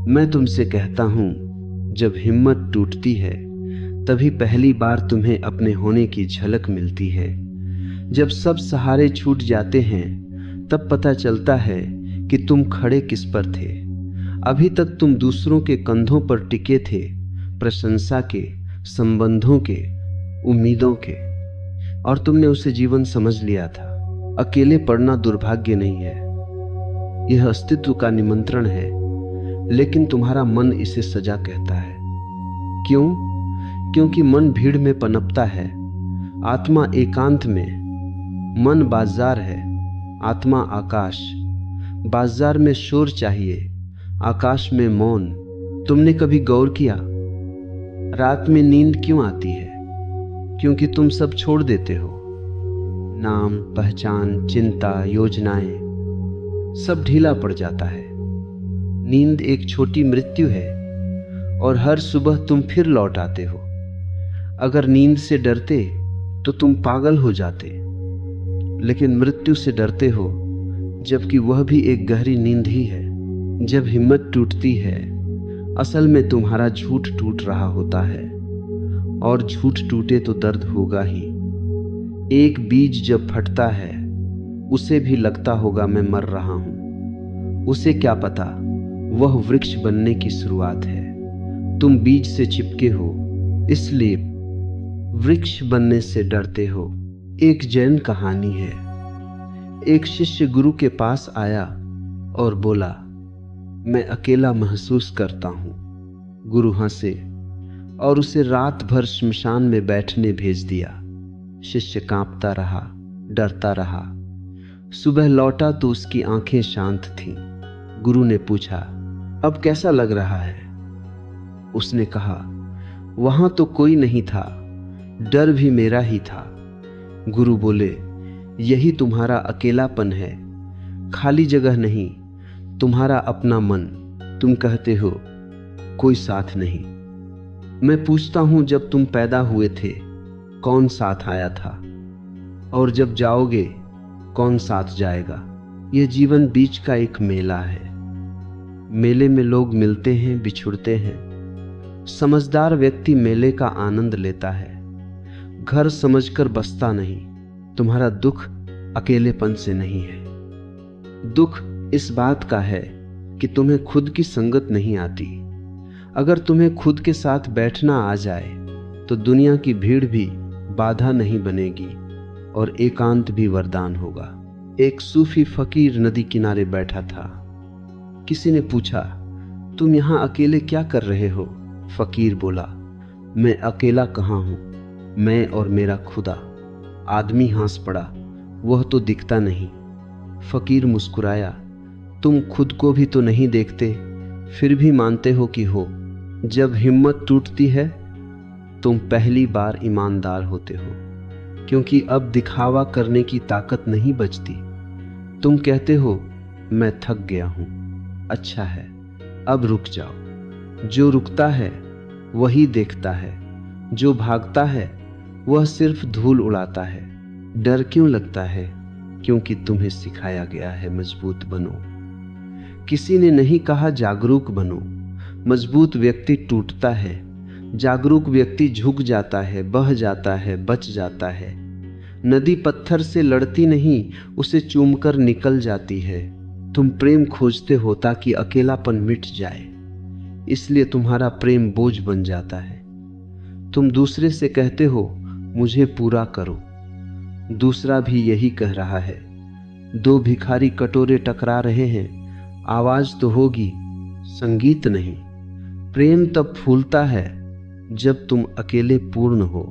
मैं तुमसे कहता हूं, जब हिम्मत टूटती है तभी पहली बार तुम्हें अपने होने की झलक मिलती है। जब सब सहारे छूट जाते हैं तब पता चलता है कि तुम खड़े किस पर थे। अभी तक तुम दूसरों के कंधों पर टिके थे, प्रशंसा के, संबंधों के, उम्मीदों के, और तुमने उसे जीवन समझ लिया था। अकेले पड़ना दुर्भाग्य नहीं है, यह अस्तित्व का निमंत्रण है, लेकिन तुम्हारा मन इसे सजा कहता है। क्यों? क्योंकि मन भीड़ में पनपता है, आत्मा एकांत में। मन बाजार है, आत्मा आकाश। बाजार में शोर चाहिए, आकाश में मौन। तुमने कभी गौर किया रात में नींद क्यों आती है? क्योंकि तुम सब छोड़ देते हो। नाम, पहचान, चिंता, योजनाएं, सब ढीला पड़ जाता है। नींद एक छोटी मृत्यु है और हर सुबह तुम फिर लौट आते हो। अगर नींद से डरते तो तुम पागल हो जाते, लेकिन मृत्यु से डरते हो, जबकि वह भी एक गहरी नींद ही है। जब हिम्मत टूटती है, असल में तुम्हारा झूठ टूट रहा होता है, और झूठ टूटे तो दर्द होगा ही। एक बीज जब फटता है, उसे भी लगता होगा मैं मर रहा हूं। उसे क्या पता वह वृक्ष बनने की शुरुआत है। तुम बीज से चिपके हो, इसलिए वृक्ष बनने से डरते हो। एक जैन कहानी है। एक शिष्य गुरु के पास आया और बोला, मैं अकेला महसूस करता हूं। गुरु हंसे और उसे रात भर श्मशान में बैठने भेज दिया। शिष्य कांपता रहा, डरता रहा। सुबह लौटा तो उसकी आंखें शांत थीं। गुरु ने पूछा, अब कैसा लग रहा है? उसने कहा, वहां तो कोई नहीं था, डर भी मेरा ही था। गुरु बोले, यही तुम्हारा अकेलापन है, खाली जगह नहीं, तुम्हारा अपना मन। तुम कहते हो कोई साथ नहीं। मैं पूछता हूं, जब तुम पैदा हुए थे कौन साथ आया था, और जब जाओगे कौन साथ जाएगा? यह जीवन बीच का एक मेला है। मेले में लोग मिलते हैं, बिछुड़ते हैं। समझदार व्यक्ति मेले का आनंद लेता है, घर समझकर बसता नहीं। तुम्हारा दुख अकेलेपन से नहीं है, दुख इस बात का है कि तुम्हें खुद की संगत नहीं आती। अगर तुम्हें खुद के साथ बैठना आ जाए तो दुनिया की भीड़ भी बाधा नहीं बनेगी और एकांत भी वरदान होगा। एक सूफी फकीर नदी किनारे बैठा था। किसी ने पूछा, तुम यहां अकेले क्या कर रहे हो? फकीर बोला, मैं अकेला कहाँ हूं, मैं और मेरा खुदा। आदमी हंस पड़ा, वह तो दिखता नहीं। फकीर मुस्कुराया, तुम खुद को भी तो नहीं देखते, फिर भी मानते हो कि हो। जब हिम्मत टूटती है तुम पहली बार ईमानदार होते हो, क्योंकि अब दिखावा करने की ताकत नहीं बचती। तुम कहते हो, मैं थक गया हूं। अच्छा है, अब रुक जाओ। जो रुकता है वही देखता है, जो भागता है वह सिर्फ धूल उड़ाता है। डर क्यों लगता है? क्योंकि तुम्हें सिखाया गया है मजबूत बनो। किसी ने नहीं कहा जागरूक बनो। मजबूत व्यक्ति टूटता है, जागरूक व्यक्ति झुक जाता है, बह जाता है, बच जाता है। नदी पत्थर से लड़ती नहीं, उसे चूमकर निकल जाती है। तुम प्रेम खोजते हो ताकि अकेलापन मिट जाए, इसलिए तुम्हारा प्रेम बोझ बन जाता है। तुम दूसरे से कहते हो, मुझे पूरा करो। दूसरा भी यही कह रहा है। दो भिखारी कटोरे टकरा रहे हैं, आवाज तो होगी, संगीत नहीं। प्रेम तब फूलता है जब तुम अकेले पूर्ण हो।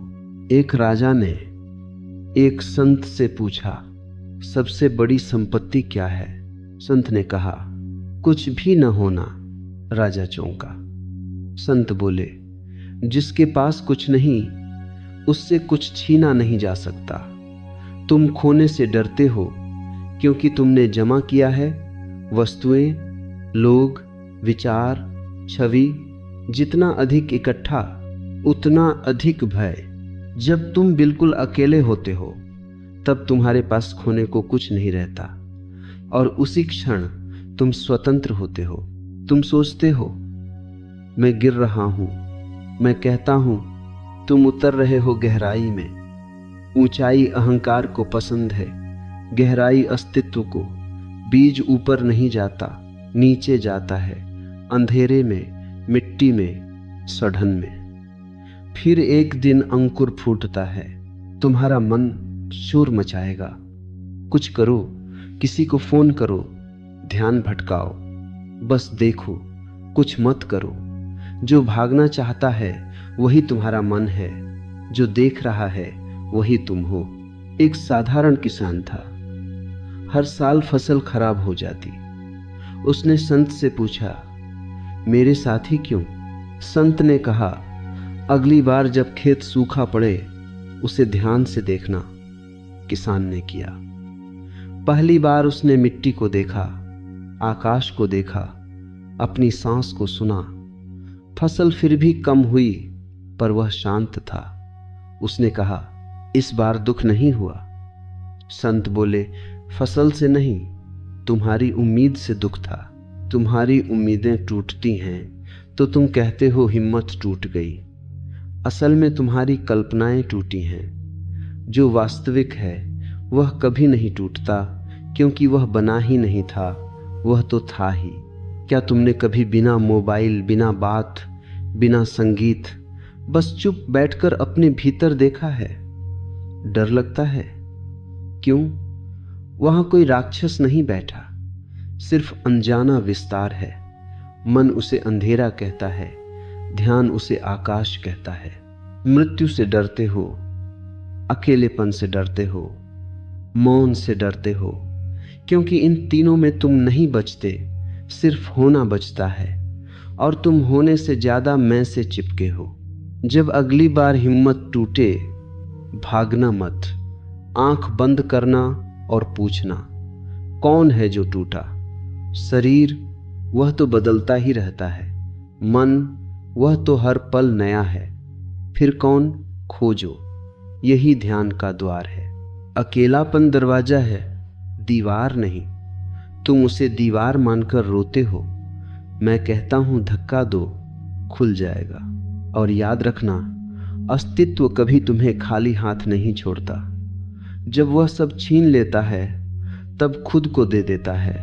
एक राजा ने एक संत से पूछा, सबसे बड़ी संपत्ति क्या है? संत ने कहा, कुछ भी न होना। राजा चौंका। संत बोले, जिसके पास कुछ नहीं उससे कुछ छीना नहीं जा सकता। तुम खोने से डरते हो क्योंकि तुमने जमा किया है वस्तुएं, लोग, विचार, छवि। जितना अधिक इकट्ठा उतना अधिक भय। जब तुम बिल्कुल अकेले होते हो तब तुम्हारे पास खोने को कुछ नहीं रहता, और उसी क्षण तुम स्वतंत्र होते हो। तुम सोचते हो मैं गिर रहा हूं, मैं कहता हूं तुम उतर रहे हो गहराई में। ऊंचाई अहंकार को पसंद है, गहराई अस्तित्व को। बीज ऊपर नहीं जाता, नीचे जाता है, अंधेरे में, मिट्टी में, सड़न में। फिर एक दिन अंकुर फूटता है, तुम्हारा मन शोर मचाएगा। कुछ करो, किसी को फोन करो, ध्यान भटकाओ, बस देखो, कुछ मत करो। जो भागना चाहता है वही तुम्हारा मन है, जो देख रहा है वही तुम हो। एक साधारण किसान था, हर साल फसल खराब हो जाती। उसने संत से पूछा, मेरे साथी क्यों? संत ने कहा, अगली बार जब खेत सूखा पड़े उसे ध्यान से देखना। किसान ने किया। पहली बार उसने मिट्टी को देखा, आकाश को देखा, अपनी सांस को सुना। फसल फिर भी कम हुई पर वह शांत था। उसने कहा, इस बार दुख नहीं हुआ। संत बोले, फसल से नहीं, तुम्हारी उम्मीद से दुख था। तुम्हारी उम्मीदें टूटती हैं तो तुम कहते हो हिम्मत टूट गई। असल में तुम्हारी कल्पनाएं टूटी हैं। जो वास्तविक है वह कभी नहीं टूटता, क्योंकि वह बना ही नहीं था, वह तो था ही। क्या तुमने कभी बिना मोबाइल, बिना बात, बिना संगीत, बस चुप बैठकर अपने भीतर देखा है? डर लगता है? क्यों? वहां कोई राक्षस नहीं बैठा, सिर्फ अनजाना विस्तार है। मन उसे अंधेरा कहता है, ध्यान उसे आकाश कहता है। मृत्यु से डरते हो, अकेलेपन से डरते हो, मौन से डरते हो, क्योंकि इन तीनों में तुम नहीं बचते, सिर्फ होना बचता है, और तुम होने से ज्यादा मैं से चिपके हो। जब अगली बार हिम्मत टूटे, भागना मत, आंख बंद करना और पूछना, कौन है जो टूटा? शरीर, वह तो बदलता ही रहता है। मन, वह तो हर पल नया है। फिर कौन? खोजो, यही ध्यान का द्वार है। अकेलापन दरवाजा है, दीवार नहीं। तुम उसे दीवार मानकर रोते हो। मैं कहता हूं धक्का दो, खुल जाएगा। और याद रखना, अस्तित्व कभी तुम्हें खाली हाथ नहीं छोड़ता। जब वह सब छीन लेता है तब खुद को दे देता है,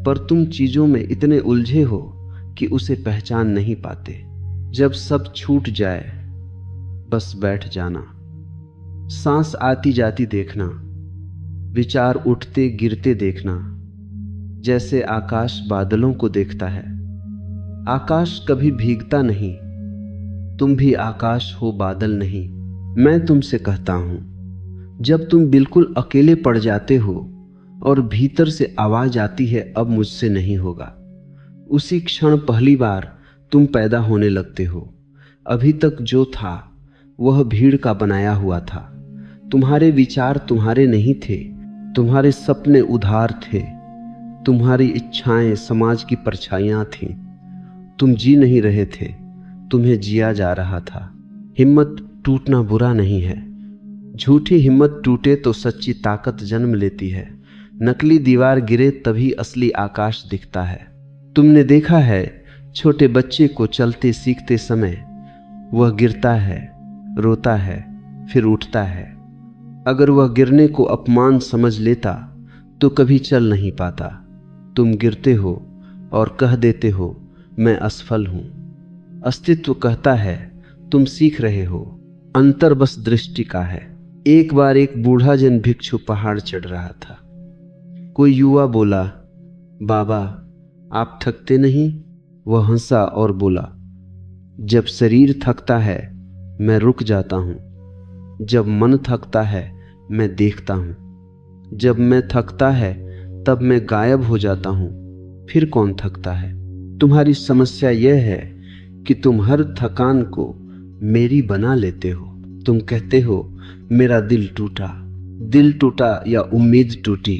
पर तुम चीजों में इतने उलझे हो कि उसे पहचान नहीं पाते। जब सब छूट जाए बस बैठ जाना, सांस आती जाती देखना, विचार उठते गिरते देखना, जैसे आकाश बादलों को देखता है। आकाश कभी भीगता नहीं, तुम भी आकाश हो, बादल नहीं। मैं तुमसे कहता हूं, जब तुम बिल्कुल अकेले पड़ जाते हो और भीतर से आवाज आती है, अब मुझसे नहीं होगा, उसी क्षण पहली बार तुम पैदा होने लगते हो। अभी तक जो था वह भीड़ का बनाया हुआ था। तुम्हारे विचार तुम्हारे नहीं थे, तुम्हारे सपने उधार थे, तुम्हारी इच्छाएं समाज की परछाइयां थीं। तुम जी नहीं रहे थे, तुम्हें जिया जा रहा था। हिम्मत टूटना बुरा नहीं है। झूठी हिम्मत टूटे तो सच्ची ताकत जन्म लेती है। नकली दीवार गिरे तभी असली आकाश दिखता है। तुमने देखा है छोटे बच्चे को चलते सीखते समय, वह गिरता है, रोता है, फिर उठता है। अगर वह गिरने को अपमान समझ लेता तो कभी चल नहीं पाता। तुम गिरते हो और कह देते हो, मैं असफल हूं। अस्तित्व कहता है, तुम सीख रहे हो। अंतर बस दृष्टि का है। एक बार एक बूढ़ा जन भिक्षु पहाड़ चढ़ रहा था। कोई युवा बोला, बाबा आप थकते नहीं? वह हंसा और बोला, जब शरीर थकता है मैं रुक जाता हूं, जब मन थकता है मैं देखता हूं, जब मैं थकता है तब मैं गायब हो जाता हूं, फिर कौन थकता है? तुम्हारी समस्या यह है कि तुम हर थकान को मेरी बना लेते हो। तुम कहते हो मेरा दिल टूटा या उम्मीद टूटी।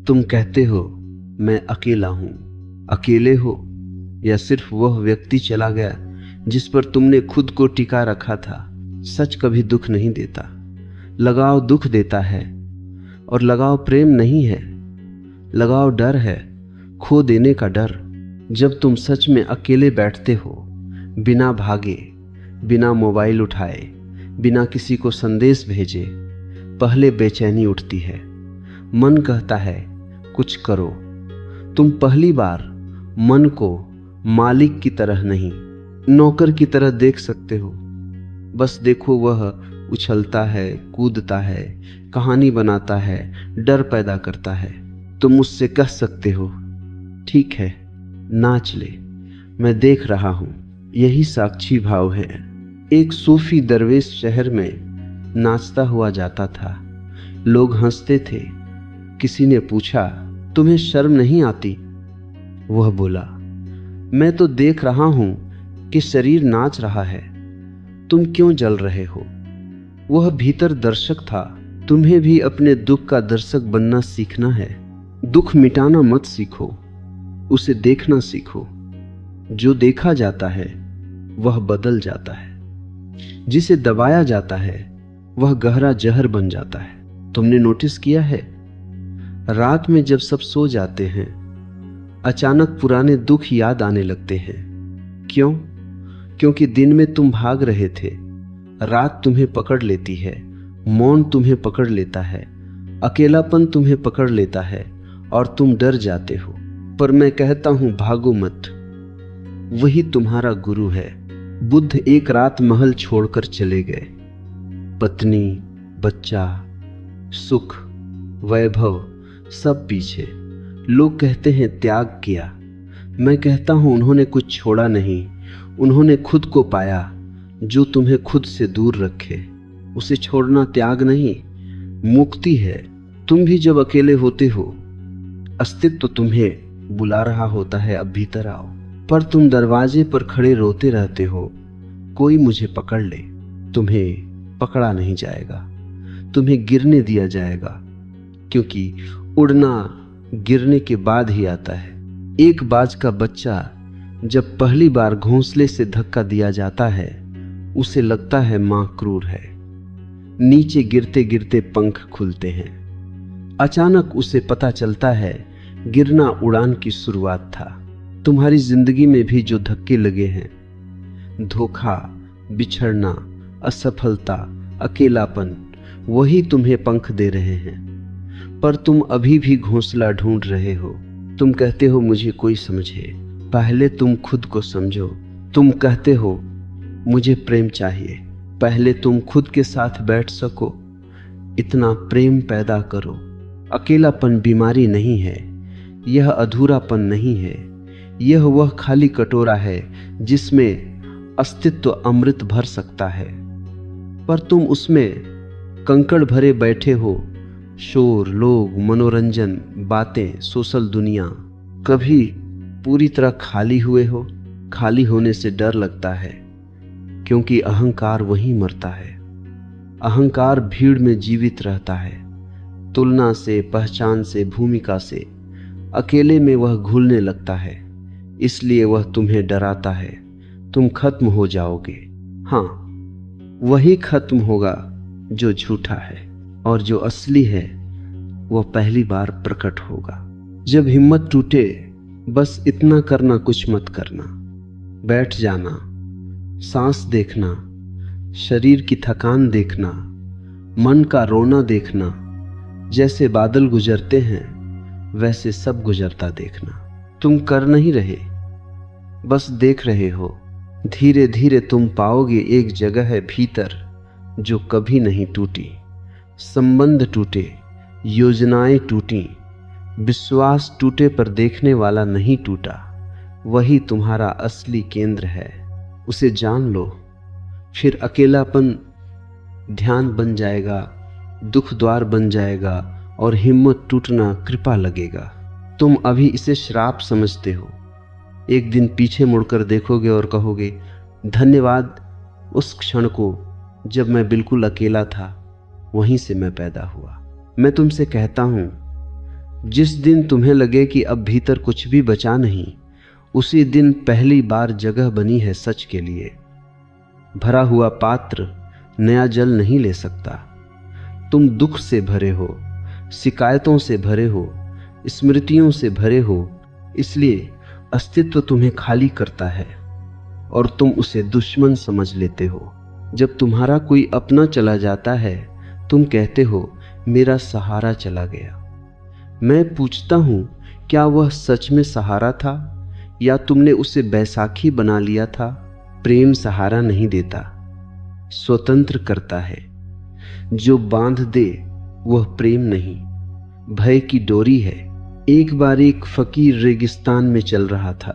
तुम कहते हो मैं अकेला हूं। अकेले हो या सिर्फ वह व्यक्ति चला गया जिस पर तुमने खुद को टिका रखा था? सच कभी दुख नहीं देता, लगाव दुख देता है। और लगाव प्रेम नहीं है, लगाव डर है, खो देने का डर। जब तुम सच में अकेले बैठते हो, बिना भागे, बिना मोबाइल उठाए, बिना किसी को संदेश भेजे पहले बेचैनी उठती है। मन कहता है कुछ करो। तुम पहली बार मन को मालिक की तरह नहीं, नौकर की तरह देख सकते हो। बस देखो, वह उछलता है, कूदता है, कहानी बनाता है, डर पैदा करता है। तुम उससे कह सकते हो, ठीक है, नाच ले, मैं देख रहा हूं। यही साक्षी भाव है। एक सूफी दरवेश शहर में नाचता हुआ जाता था। लोग हंसते थे। किसी ने पूछा, तुम्हें शर्म नहीं आती? वह बोला, मैं तो देख रहा हूं कि शरीर नाच रहा है, तुम क्यों जल रहे हो? वह भीतर दर्शक था। तुम्हें भी अपने दुख का दर्शक बनना सीखना है। दुख मिटाना मत सीखो, उसे देखना सीखो। जो देखा जाता है वह बदल जाता है, जिसे दबाया जाता है वह गहरा जहर बन जाता है। तुमने नोटिस किया है, रात में जब सब सो जाते हैं अचानक पुराने दुख याद आने लगते हैं। क्यों? क्योंकि दिन में तुम भाग रहे थे, रात तुम्हें पकड़ लेती है, मौन तुम्हें पकड़ लेता है, अकेलापन तुम्हें पकड़ लेता है और तुम डर जाते हो। पर मैं कहता हूं, भागो मत, वही तुम्हारा गुरु है। बुद्ध एक रात महल छोड़कर चले गए। पत्नी, बच्चा, सुख, वैभव सब पीछे। लोग कहते हैं त्याग किया। मैं कहता हूं उन्होंने कुछ छोड़ा नहीं, उन्होंने खुद को पाया जो तुम्हें खुद से दूर रखे। उसे छोड़ना त्याग नहीं, मुक्ति है। तुम भी जब अकेले होते हो, अस्तित्व तुम्हें बुला रहा होता है, अब भीतर आओ। पर तुम दरवाजे पर खड़े रोते रहते हो, कोई मुझे पकड़ ले। तुम्हें पकड़ा नहीं जाएगा, तुम्हें गिरने दिया जाएगा, क्योंकि उड़ना गिरने के बाद ही आता है। एक बाज का बच्चा जब पहली बार घोंसले से धक्का दिया जाता है, उसे लगता है मां क्रूर है। नीचे गिरते गिरते पंख खुलते हैं। अचानक उसे पता चलता है गिरना उड़ान की शुरुआत था। तुम्हारी जिंदगी में भी जो धक्के लगे हैं, धोखा, बिछड़ना, असफलता, अकेलापन, वही तुम्हें पंख दे रहे हैं। पर तुम अभी भी घोंसला ढूंढ रहे हो। तुम कहते हो मुझे कोई समझे। पहले तुम खुद को समझो। तुम कहते हो मुझे प्रेम चाहिए। पहले तुम खुद के साथ बैठ सको, इतना प्रेम पैदा करो। अकेलापन बीमारी नहीं है, यह अधूरापन नहीं है, यह वह खाली कटोरा है जिसमें अस्तित्व अमृत भर सकता है। पर तुम उसमें कंकड़ भरे बैठे हो। शोर, लोग, मनोरंजन, बातें, सोशल दुनिया। कभी पूरी तरह खाली हुए हो? खाली होने से डर लगता है, क्योंकि अहंकार वहीं मरता है। अहंकार भीड़ में जीवित रहता है, तुलना से, पहचान से, भूमिका से। अकेले में वह घुलने लगता है, इसलिए वह तुम्हें डराता है। तुम खत्म हो जाओगे। हाँ, वही खत्म होगा जो झूठा है, और जो असली है वह पहली बार प्रकट होगा। जब हिम्मत टूटे, बस इतना करना, कुछ मत करना। बैठ जाना, सांस देखना, शरीर की थकान देखना, मन का रोना देखना। जैसे बादल गुजरते हैं वैसे सब गुजरता देखना। तुम कर नहीं रहे, बस देख रहे हो। धीरे धीरे तुम पाओगे एक जगह है भीतर जो कभी नहीं टूटी। संबंध टूटे, योजनाएं टूटी, विश्वास टूटे, पर देखने वाला नहीं टूटा। वही तुम्हारा असली केंद्र है, उसे जान लो। फिर अकेलापन ध्यान बन जाएगा, दुख द्वार बन जाएगा, और हिम्मत टूटना कृपा लगेगा। तुम अभी इसे श्राप समझते हो। एक दिन पीछे मुड़कर देखोगे और कहोगे, धन्यवाद उस क्षण को जब मैं बिल्कुल अकेला था, वहीं से मैं पैदा हुआ। मैं तुमसे कहता हूं, जिस दिन तुम्हें लगे कि अब भीतर कुछ भी बचा नहीं, उसी दिन पहली बार जगह बनी है सच के लिए। भरा हुआ पात्र नया जल नहीं ले सकता। तुम दुख से भरे हो, शिकायतों से भरे हो, स्मृतियों से भरे हो, इसलिए अस्तित्व तुम्हें खाली करता है। और तुम उसे दुश्मन समझ लेते हो। जब तुम्हारा कोई अपना चला जाता है, तुम कहते हो मेरा सहारा चला गया। मैं पूछता हूं, क्या वह सच में सहारा था या तुमने उसे बैसाखी बना लिया था? प्रेम सहारा नहीं देता, स्वतंत्र करता है। जो बांध दे वह प्रेम नहीं, भय की डोरी है। एक बार एक फकीर रेगिस्तान में चल रहा था,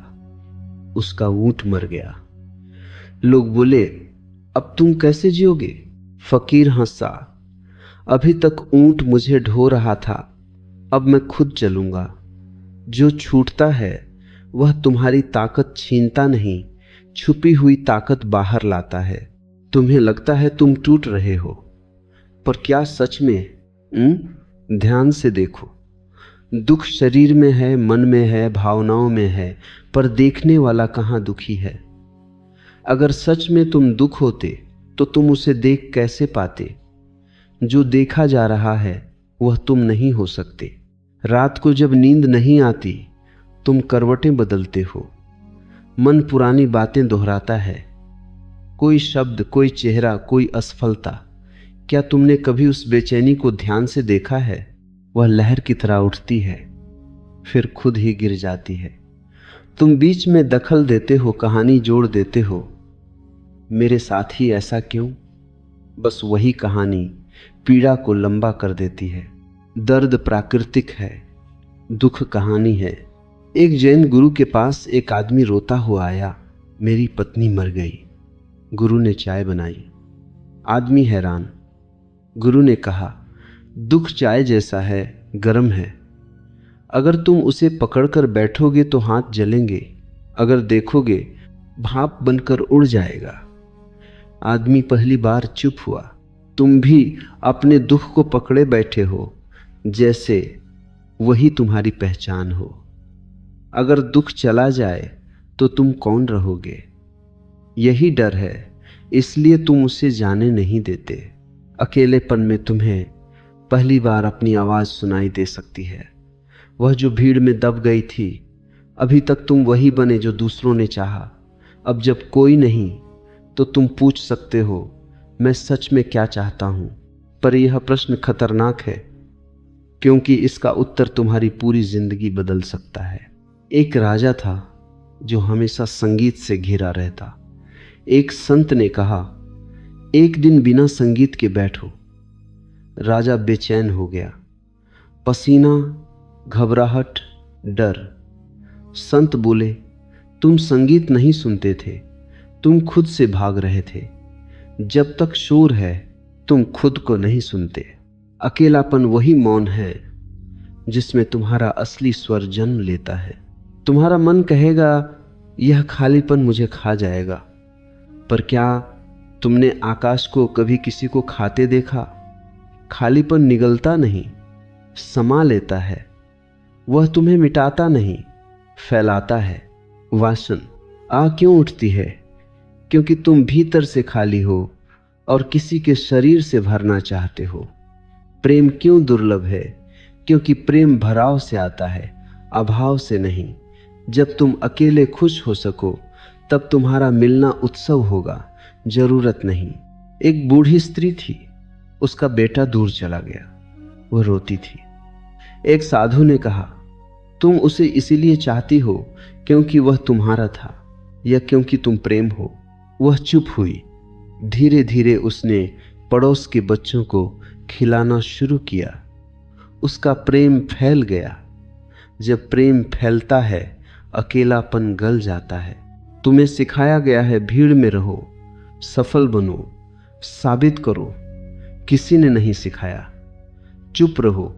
उसका ऊंट मर गया। लोग बोले, अब तुम कैसे जियोगे? फकीर हंसा, अभी तक ऊंट मुझे ढो रहा था, अब मैं खुद चलूंगा। जो छूटता है वह तुम्हारी ताकत छीनता नहीं, छुपी हुई ताकत बाहर लाता है। तुम्हें लगता है तुम टूट रहे हो, पर क्या सच में? ध्यान से देखो। दुख शरीर में है, मन में है, भावनाओं में है, पर देखने वाला कहाँ दुखी है? अगर सच में तुम दुख होते तो तुम उसे देख कैसे पाते? जो देखा जा रहा है वह तुम नहीं हो सकते। रात को जब नींद नहीं आती, तुम करवटें बदलते हो। मन पुरानी बातें दोहराता है, कोई शब्द, कोई चेहरा, कोई असफलता। क्या तुमने कभी उस बेचैनी को ध्यान से देखा है? वह लहर की तरह उठती है, फिर खुद ही गिर जाती है। तुम बीच में दखल देते हो, कहानी जोड़ देते हो। मेरे साथ ही ऐसा क्यों? बस वही कहानी पीड़ा को लंबा कर देती है। दर्द प्राकृतिक है, दुख कहानी है। एक जैन गुरु के पास एक आदमी रोता हुआ आया, मेरी पत्नी मर गई। गुरु ने चाय बनाई। आदमी हैरान। गुरु ने कहा, दुख चाय जैसा है, गर्म है। अगर तुम उसे पकड़कर बैठोगे तो हाथ जलेंगे, अगर देखोगे भाप बनकर उड़ जाएगा। आदमी पहली बार चुप हुआ। तुम भी अपने दुख को पकड़े बैठे हो, जैसे वही तुम्हारी पहचान हो। अगर दुख चला जाए तो तुम कौन रहोगे? यही डर है, इसलिए तुम उसे जाने नहीं देते। अकेलेपन में तुम्हें पहली बार अपनी आवाज सुनाई दे सकती है। वह जो भीड़ में दब गई थी, अभी तक तुम वही बने जो दूसरों ने चाहा। अब जब कोई नहीं तो तुम पूछ सकते हो, मैं सच में क्या चाहता हूं? पर यह प्रश्न खतरनाक है, क्योंकि इसका उत्तर तुम्हारी पूरी जिंदगी बदल सकता है। एक राजा था जो हमेशा संगीत से घिरा रहता। एक संत ने कहा, एक दिन बिना संगीत के बैठो। राजा बेचैन हो गया, पसीना, घबराहट, डर। संत बोले, तुम संगीत नहीं सुनते थे, तुम खुद से भाग रहे थे। जब तक शोर है तुम खुद को नहीं सुनते। अकेलापन वही मौन है जिसमें तुम्हारा असली स्वर जन्म लेता है। तुम्हारा मन कहेगा, यह खालीपन मुझे खा जाएगा। पर क्या तुमने आकाश को कभी किसी को खाते देखा? खालीपन निगलता नहीं, समा लेता है। वह तुम्हें मिटाता नहीं, फैलाता है। वासन आग क्यों उठती है? क्योंकि तुम भीतर से खाली हो और किसी के शरीर से भरना चाहते हो। प्रेम क्यों दुर्लभ है? क्योंकि प्रेम भराव से आता है, अभाव से नहीं। जब तुम अकेले खुश हो सको तब तुम्हारा मिलना उत्सव होगा, जरूरत नहीं। एक बूढ़ी स्त्री थी, उसका बेटा दूर चला गया, वह रोती थी। एक साधु ने कहा, तुम उसे इसीलिए चाहती हो क्योंकि वह तुम्हारा था या क्योंकि तुम प्रेम हो? वह चुप हुई। धीरे धीरे उसने पड़ोस के बच्चों को खिलाना शुरू किया। उसका प्रेम फैल गया। जब प्रेम फैलता है, अकेलापन गल जाता है। तुम्हें सिखाया गया है, भीड़ में रहो, सफल बनो, साबित करो। किसी ने नहीं सिखाया। चुप रहो,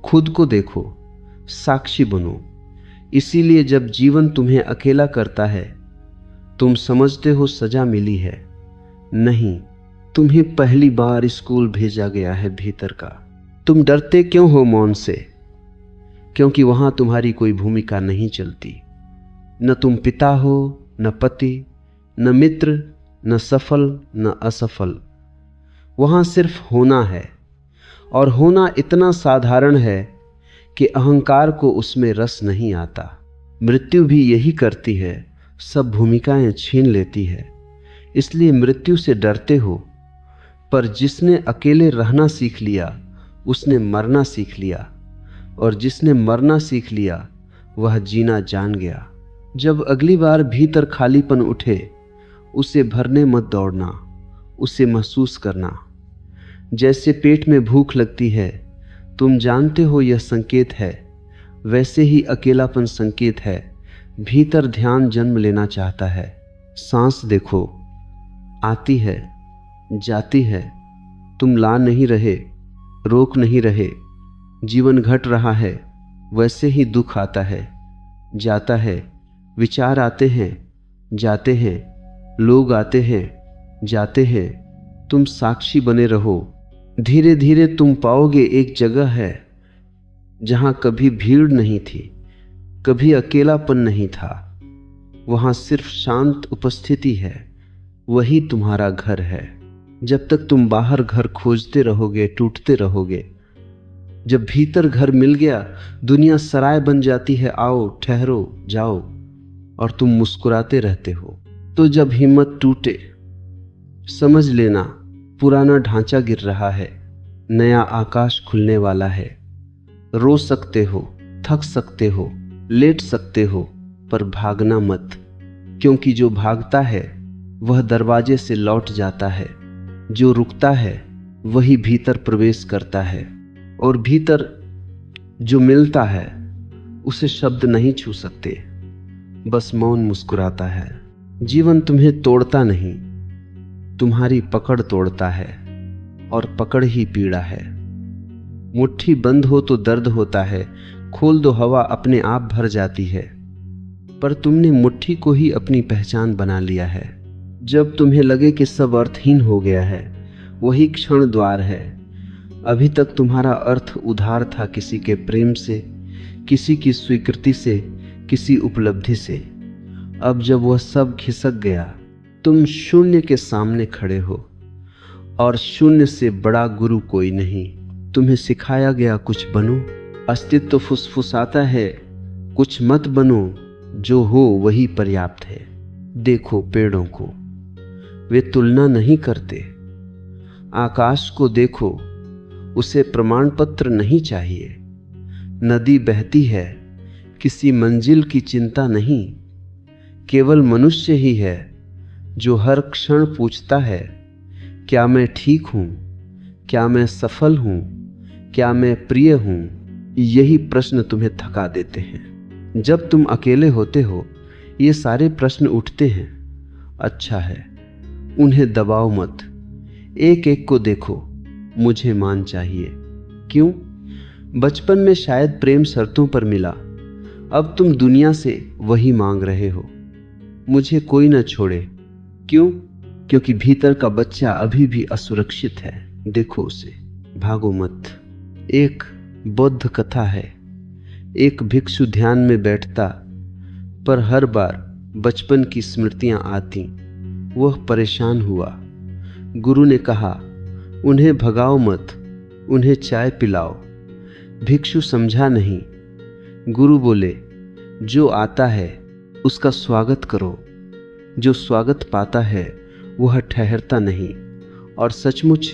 खुद को देखो, साक्षी बनो। इसीलिए जब जीवन तुम्हें अकेला करता है, तुम समझते हो सजा मिली है। नहीं, तुम्हें पहली बार स्कूल भेजा गया है भीतर का। तुम डरते क्यों हो मौन से? क्योंकि वहां तुम्हारी कोई भूमिका नहीं चलती। न तुम पिता हो, न पति, न मित्र, न सफल, न असफल। वहां सिर्फ होना है, और होना इतना साधारण है कि अहंकार को उसमें रस नहीं आता। मृत्यु भी यही करती है, सब भूमिकाएं छीन लेती है, इसलिए मृत्यु से डरते हो। पर जिसने अकेले रहना सीख लिया उसने मरना सीख लिया, और जिसने मरना सीख लिया वह जीना जान गया। जब अगली बार भीतर खालीपन उठे, उसे भरने मत दौड़ना, उसे महसूस करना। जैसे पेट में भूख लगती है, तुम जानते हो यह संकेत है, वैसे ही अकेलापन संकेत है। भीतर ध्यान जन्म लेना चाहता है। सांस देखो, आती है, जाती है, तुम ला नहीं रहे, रोक नहीं रहे। जीवन घट रहा है, वैसे ही दुख आता है, जाता है। विचार आते हैं, जाते हैं, लोग आते हैं, जाते हैं। तुम साक्षी बने रहो। धीरे धीरे तुम पाओगे एक जगह है जहां कभी भीड़ नहीं थी, कभी अकेलापन नहीं था। वहां सिर्फ शांत उपस्थिति है, वही तुम्हारा घर है। जब तक तुम बाहर घर खोजते रहोगे, टूटते रहोगे। जब भीतर घर मिल गया, दुनिया सराय बन जाती है। आओ, ठहरो, जाओ, और तुम मुस्कुराते रहते हो। तो जब हिम्मत टूटे, समझ लेना पुराना ढांचा गिर रहा है, नया आकाश खुलने वाला है। रो सकते हो, थक सकते हो, लेट सकते हो, पर भागना मत, क्योंकि जो भागता है वह दरवाजे से लौट जाता है। जो रुकता है वही भीतर प्रवेश करता है, और भीतर जो मिलता है उसे शब्द नहीं छू सकते, बस मौन मुस्कुराता है। जीवन तुम्हें तोड़ता नहीं, तुम्हारी पकड़ तोड़ता है, और पकड़ ही पीड़ा है। मुट्ठी बंद हो तो दर्द होता है, खोल दो हवा अपने आप भर जाती है। पर तुमने मुट्ठी को ही अपनी पहचान बना लिया है। जब तुम्हें लगे कि सब अर्थहीन हो गया है, वही क्षण द्वार है। अभी तक तुम्हारा अर्थ उधार था, किसी के प्रेम से, किसी की स्वीकृति से, किसी उपलब्धि से। अब जब वह सब खिसक गया, तुम शून्य के सामने खड़े हो, और शून्य से बड़ा गुरु कोई नहीं। तुम्हें सिखाया गया कुछ बनो, अस्तित्व फुसफुसाता है कुछ मत बनो, जो हो वही पर्याप्त है। देखो पेड़ों को, वे तुलना नहीं करते। आकाश को देखो, उसे प्रमाण पत्र नहीं चाहिए। नदी बहती है, किसी मंजिल की चिंता नहीं। केवल मनुष्य ही है जो हर क्षण पूछता है, क्या मैं ठीक हूं, क्या मैं सफल हूं, क्या मैं प्रिय हूं। यही प्रश्न तुम्हें थका देते हैं। जब तुम अकेले होते हो, ये सारे प्रश्न उठते हैं। अच्छा है, उन्हें दबाओ मत। एक एक को देखो। मुझे मान चाहिए। क्यों? बचपन में शायद प्रेम शर्तों पर मिला, अब तुम दुनिया से वही मांग रहे हो। मुझे कोई न छोड़े। क्यों? क्योंकि भीतर का बच्चा अभी भी असुरक्षित है। देखो उसे, भागो मत। एक बौद्ध कथा है। एक भिक्षु ध्यान में बैठता, पर हर बार बचपन की स्मृतियां आती। वह परेशान हुआ। गुरु ने कहा, उन्हें भगाओ मत, उन्हें चाय पिलाओ। भिक्षु समझा नहीं। गुरु बोले, जो आता है उसका स्वागत करो। जो स्वागत पाता है वह ठहरता नहीं। और सचमुच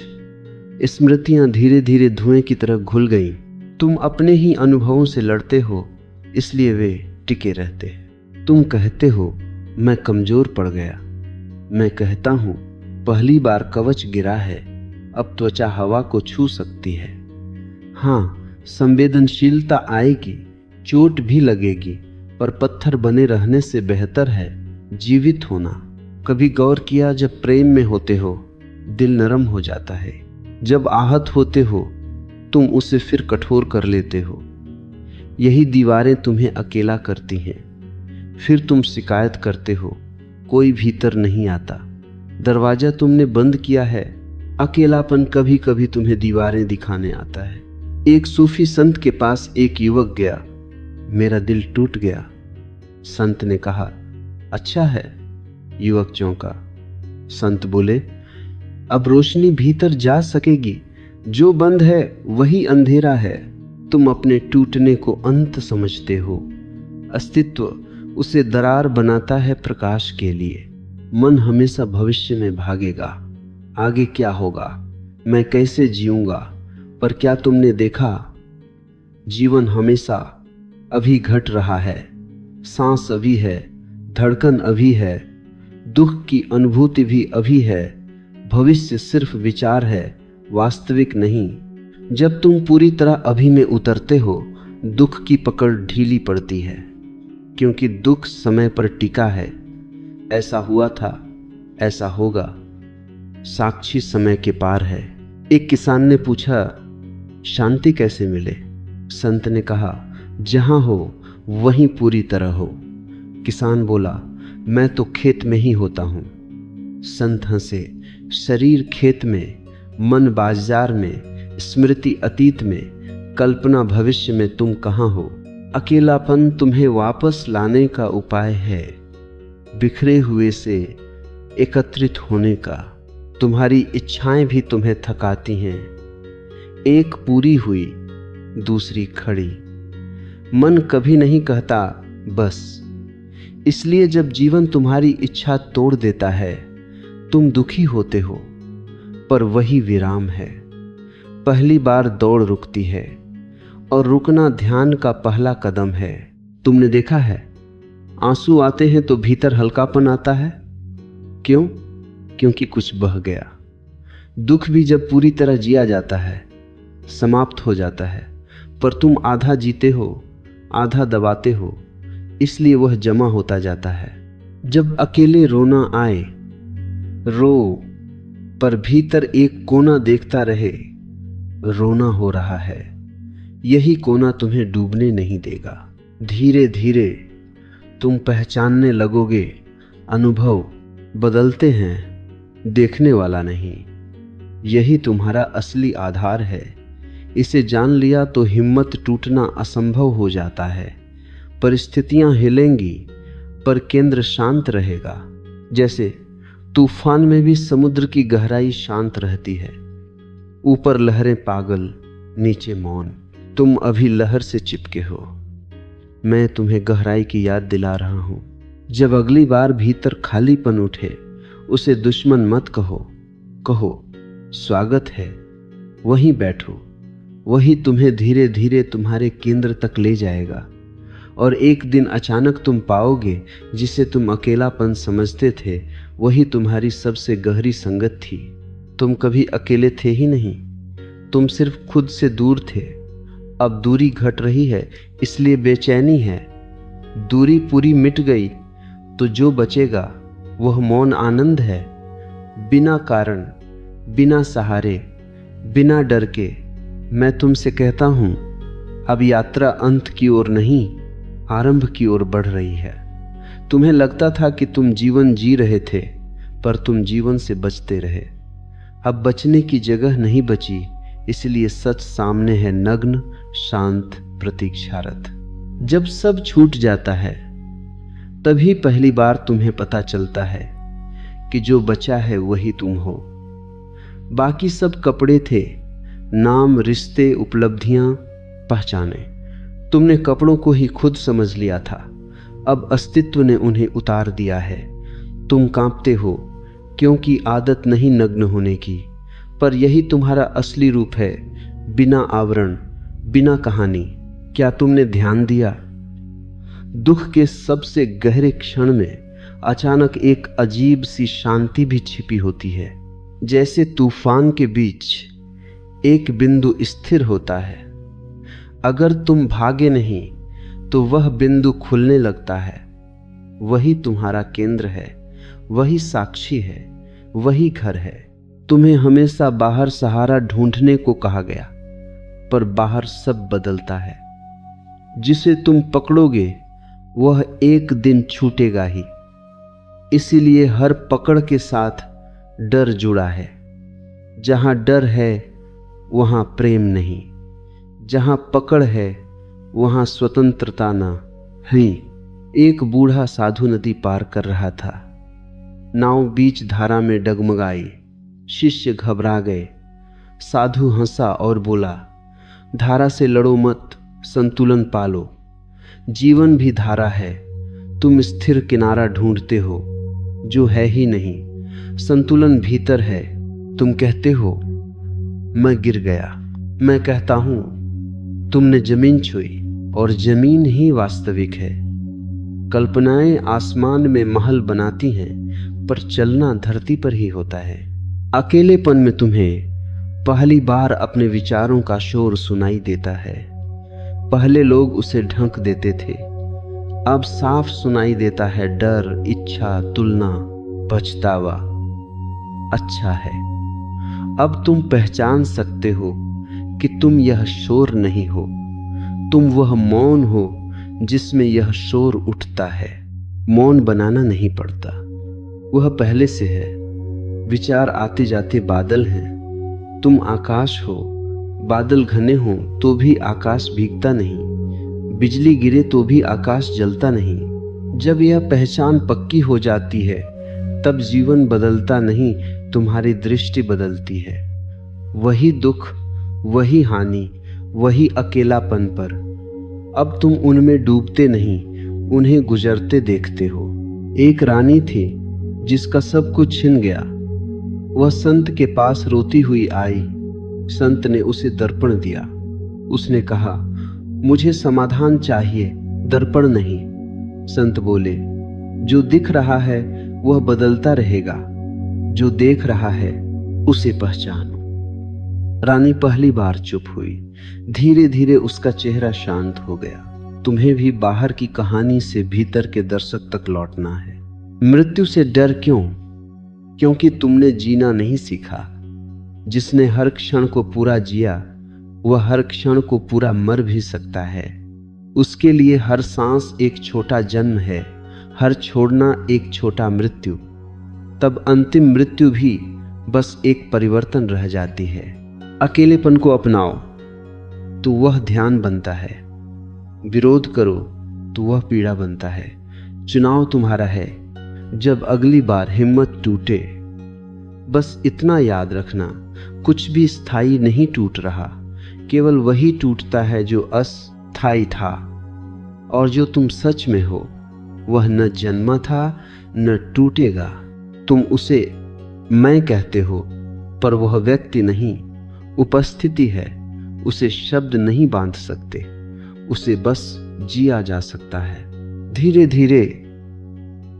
स्मृतियां धीरे धीरे धुएं की तरह घुल गईं। तुम अपने ही अनुभवों से लड़ते हो, इसलिए वे टिके रहते हैं। तुम कहते हो, मैं कमजोर पड़ गया। मैं कहता हूं, पहली बार कवच गिरा है, अब त्वचा हवा को छू सकती है। हाँ, संवेदनशीलता आएगी, चोट भी लगेगी, पर पत्थर बने रहने से बेहतर है जीवित होना। कभी गौर किया, जब प्रेम में होते हो दिल नरम हो जाता है। जब आहत होते हो तुम उसे फिर कठोर कर लेते हो। यही दीवारें तुम्हें अकेला करती हैं। फिर तुम शिकायत करते हो, कोई भीतर नहीं आता। दरवाजा तुमने बंद किया है। अकेलापन कभी कभी तुम्हें दीवारें दिखाने आता है। एक सूफी संत के पास एक युवक गया। मेरा दिल टूट गया। संत ने कहा, अच्छा है। युवक चौंका। संत बोले, अब रोशनी भीतर जा सकेगी। जो बंद है वही अंधेरा है। तुम अपने टूटने को अंत समझते हो। अस्तित्व उसे दरार बनाता है प्रकाश के लिए। मन हमेशा भविष्य में भागेगा, आगे क्या होगा, मैं कैसे जीऊंगा। पर क्या तुमने देखा, जीवन हमेशा अभी घट रहा है। सांस अभी है, धड़कन अभी है, दुख की अनुभूति भी अभी है। भविष्य सिर्फ विचार है, वास्तविक नहीं। जब तुम पूरी तरह अभी में उतरते हो, दुख की पकड़ ढीली पड़ती है, क्योंकि दुख समय पर टिका है। ऐसा हुआ था, ऐसा होगा, साक्षी समय के पार है। एक किसान ने पूछा, शांति कैसे मिले? संत ने कहा, जहां हो वहीं पूरी तरह हो। किसान बोला, मैं तो खेत में ही होता हूं। संत हंसे, शरीर खेत में, मन बाजार में, स्मृति अतीत में, कल्पना भविष्य में, तुम कहां हो? अकेलापन तुम्हें वापस लाने का उपाय है, बिखरे हुए से एकत्रित होने का। तुम्हारी इच्छाएं भी तुम्हें थकाती हैं, एक पूरी हुई दूसरी खड़ी। मन कभी नहीं कहता बस। इसलिए जब जीवन तुम्हारी इच्छा तोड़ देता है, तुम दुखी होते हो, पर वही विराम है। पहली बार दौड़ रुकती है, और रुकना ध्यान का पहला कदम है। तुमने देखा है, आंसू आते हैं तो भीतर हल्कापन आता है। क्यों? क्योंकि कुछ बह गया। दुख भी जब पूरी तरह जिया जाता है, समाप्त हो जाता है, पर तुम आधा जीते हो, आधा दबाते हो, इसलिए वह जमा होता जाता है। जब अकेले रोना आए, रो, पर भीतर एक कोना देखता रहे, रोना हो रहा है। यही कोना तुम्हें डूबने नहीं देगा। धीरे धीरे तुम पहचानने लगोगे, अनुभव बदलते हैं, देखने वाला नहीं। यही तुम्हारा असली आधार है। इसे जान लिया तो हिम्मत टूटना असंभव हो जाता है। परिस्थितियां हिलेंगी, पर केंद्र शांत रहेगा। जैसे तूफान में भी समुद्र की गहराई शांत रहती है। ऊपर लहरें पागल, नीचे मौन। तुम अभी लहर से चिपके हो। मैं तुम्हें गहराई की याद दिला रहा हूं। जब अगली बार भीतर खालीपन उठे, उसे दुश्मन मत कहो, कहो स्वागत है, वहीं बैठो। वही तुम्हें धीरे धीरे तुम्हारे केंद्र तक ले जाएगा। और एक दिन अचानक तुम पाओगे, जिसे तुम अकेलापन समझते थे, वही तुम्हारी सबसे गहरी संगत थी। तुम कभी अकेले थे ही नहीं, तुम सिर्फ खुद से दूर थे। अब दूरी घट रही है, इसलिए बेचैनी है। दूरी पूरी मिट गई तो जो बचेगा वह मौन आनंद है। बिना कारण, बिना सहारे, बिना डर के मैं तुमसे कहता हूं, अब यात्रा अंत की ओर नहीं, आरंभ की ओर बढ़ रही है। तुम्हें लगता था कि तुम जीवन जी रहे थे, पर तुम जीवन से बचते रहे। अब बचने की जगह नहीं बची, इसलिए सच सामने है, नग्न, शांत, प्रतीक्षारत। जब सब छूट जाता है, तभी पहली बार तुम्हें पता चलता है कि जो बचा है वही तुम हो। बाकी सब कपड़े थे, नाम, रिश्ते, उपलब्धियां, पहचाने। तुमने कपड़ों को ही खुद समझ लिया था, अब अस्तित्व ने उन्हें उतार दिया है। तुम कांपते हो, क्योंकि आदत नहीं नग्न होने की, पर यही तुम्हारा असली रूप है, बिना आवरण, बिना कहानी। क्या तुमने ध्यान दिया? दुख के सबसे गहरे क्षण में अचानक एक अजीब सी शांति भी छिपी होती है। जैसे तूफान के बीच एक बिंदु स्थिर होता है। अगर तुम भागे नहीं तो वह बिंदु खुलने लगता है। वही तुम्हारा केंद्र है, वही साक्षी है, वही घर है। तुम्हें हमेशा बाहर सहारा ढूंढने को कहा गया, पर बाहर सब बदलता है। जिसे तुम पकड़ोगे वह एक दिन छूटेगा ही। इसीलिए हर पकड़ के साथ डर जुड़ा है। जहां डर है वहां प्रेम नहीं, जहां पकड़ है वहां स्वतंत्रता न है। एक बूढ़ा साधु नदी पार कर रहा था। नाव बीच धारा में डगमगाई। शिष्य घबरा गए। साधु हंसा और बोला, धारा से लड़ो मत, संतुलन पालो। जीवन भी धारा है, तुम स्थिर किनारा ढूंढते हो जो है ही नहीं। संतुलन भीतर है। तुम कहते हो मैं गिर गया। मैं कहता हूं तुमने जमीन छुई, और जमीन ही वास्तविक है। कल्पनाएं आसमान में महल बनाती हैं, पर चलना धरती पर ही होता है। अकेलेपन में तुम्हें पहली बार अपने विचारों का शोर सुनाई देता है। पहले लोग उसे ढक देते थे, अब साफ सुनाई देता है डर, इच्छा, तुलना, पछतावा। अच्छा है, अब तुम पहचान सकते हो कि तुम यह शोर नहीं हो, तुम वह मौन हो जिसमें यह शोर उठता है। मौन बनाना नहीं पड़ता, वह पहले से है। विचार आते जाते बादल हैं, तुम आकाश हो। बादल घने हो तो भी आकाश भीगता नहीं, बिजली गिरे तो भी आकाश जलता नहीं। जब यह पहचान पक्की हो जाती है तब जीवन बदलता नहीं, तुम्हारी दृष्टि बदलती है। वही दुख, वही हानि, वही अकेलापन, पर अब तुम उनमें डूबते नहीं, उन्हें गुजरते देखते हो। एक रानी थी जिसका सब कुछ छिन गया। वह संत के पास रोती हुई आई। संत ने उसे दर्पण दिया। उसने कहा, मुझे समाधान चाहिए, दर्पण नहीं। संत बोले, जो दिख रहा है वह बदलता रहेगा, जो देख रहा है उसे पहचानो। रानी पहली बार चुप हुई। धीरे धीरे उसका चेहरा शांत हो गया। तुम्हें भी बाहर की कहानी से भीतर के दर्शक तक लौटना है। मृत्यु से डर क्यों? क्योंकि तुमने जीना नहीं सीखा। जिसने हर क्षण को पूरा जिया वह हर क्षण को पूरा मर भी सकता है। उसके लिए हर सांस एक छोटा जन्म है, हर छोड़ना एक छोटा मृत्यु। तब अंतिम मृत्यु भी बस एक परिवर्तन रह जाती है। अकेलेपन को अपनाओ तो वह ध्यान बनता है, विरोध करो तो वह पीड़ा बनता है। चुनाव तुम्हारा है। जब अगली बार हिम्मत टूटे, बस इतना याद रखना, कुछ भी स्थायी नहीं टूट रहा, केवल वही टूटता है जो अस्थायी था। और जो तुम सच में हो वह न जन्मा था न टूटेगा। तुम उसे मैं कहते हो, पर वह व्यक्ति नहीं, उपस्थिति है। उसे शब्द नहीं बांध सकते, उसे बस जिया जा सकता है। धीरे धीरे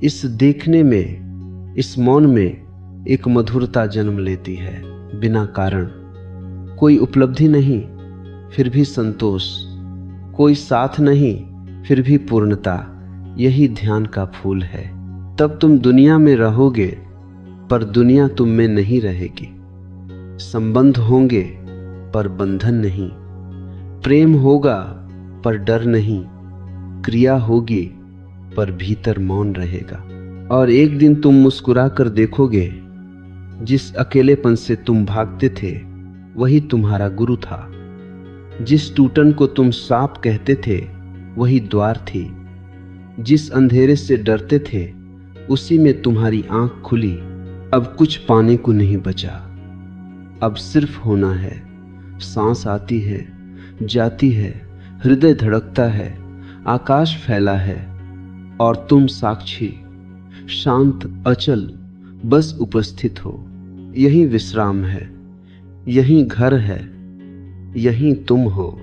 इस देखने में, इस मौन में एक मधुरता जन्म लेती है, बिना कारण। कोई उपलब्धि नहीं फिर भी संतोष, कोई साथ नहीं फिर भी पूर्णता। यही ध्यान का फूल है। तब तुम दुनिया में रहोगे पर दुनिया तुम में नहीं रहेगी। संबंध होंगे पर बंधन नहीं, प्रेम होगा पर डर नहीं, क्रिया होगी पर भीतर मौन रहेगा। और एक दिन तुम मुस्कुरा कर देखोगे, जिस अकेलेपन से तुम भागते थे वही तुम्हारा गुरु था। जिस टूटन को तुम सांप कहते थे वही द्वार थी। जिस अंधेरे से डरते थे उसी में तुम्हारी आंख खुली। अब कुछ पाने को नहीं बचा, अब सिर्फ होना है। सांस आती है, जाती है, हृदय धड़कता है, आकाश फैला है और तुम साक्षी, शांत, अचल, बस उपस्थित हो। यही विश्राम है, यही घर है, यही तुम हो।